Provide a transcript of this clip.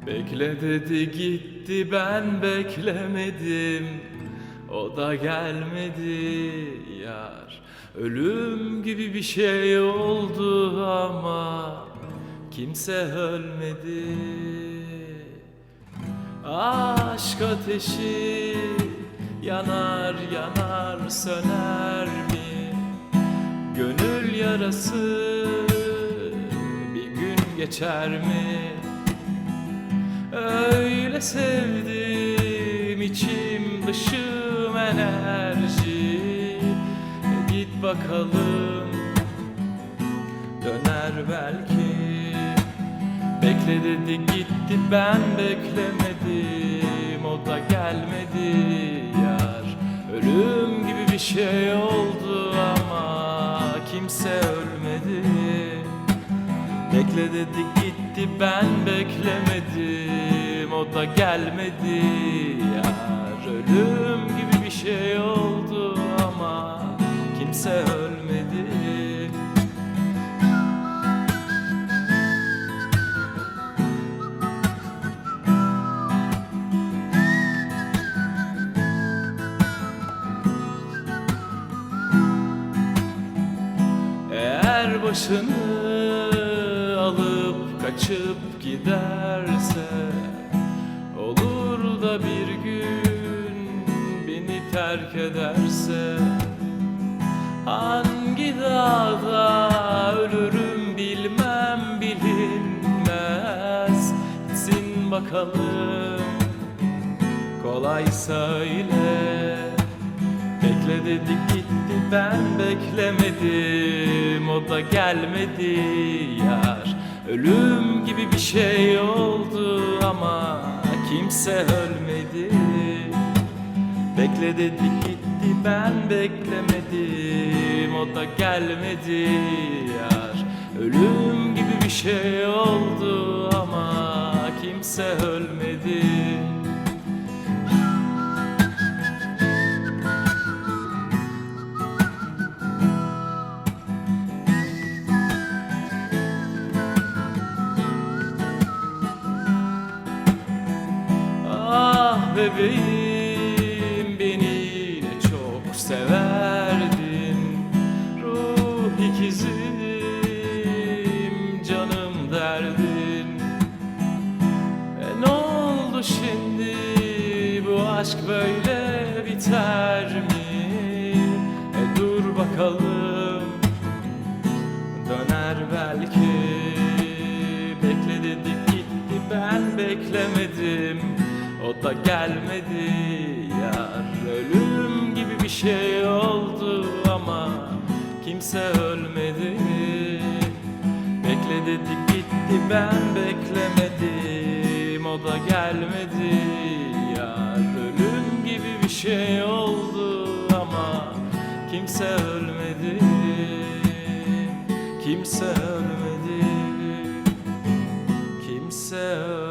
Bekle dedi gitti, ben beklemedim. O da gelmedi yar. Ölüm gibi bir şey oldu ama kimse ölmedi. Aşk ateşi yanar yanar söner mi? Gönül yarası bir gün geçer mi? Öyle sevdim, içim dışım enerji. Git bakalım, döner belki. Bekle dedi gitti, ben beklemedim. O da gelmedi yar. Ölüm gibi bir şey oldu ama kimse ölmedi. Bekle dedi gitti, ben beklemedim. O da gelmedi yar. Ölüm gibi bir şey oldu ama kimse ölmedi. Eğer başını alıp kaçıp giderse, olur da bir gün beni terk ederse, hangi dağda ölürüm bilmem, bilinmez. Gitsin bakalım, kolay söyle. Bekle dedi gitti, ben beklemedim. O da gelmedi yar. Ölüm gibi bir şey oldu ama kimse ölmedi. Bekle dedi gitti, ben beklemedim. O da gelmedi yar. Ölüm gibi bir şey oldu ama kimse ölmedi. Ah bebeğim, beni ne çok severdin. Ruh ikizim, canım derdin. Ne oldu şimdi, bu aşk böyle biter mi? Dur bakalım, döner belki. Bekle dedi gitti, ben beklemedim. O da gelmedi yar. Ölüm gibi bir şey oldu ama kimse ölmedi. Bekle dedi gitti, ben beklemedim. O da gelmedi yar. Ölüm gibi bir şey oldu ama kimse ölmedi. Kimse ölmedi. Kimse ölmedi.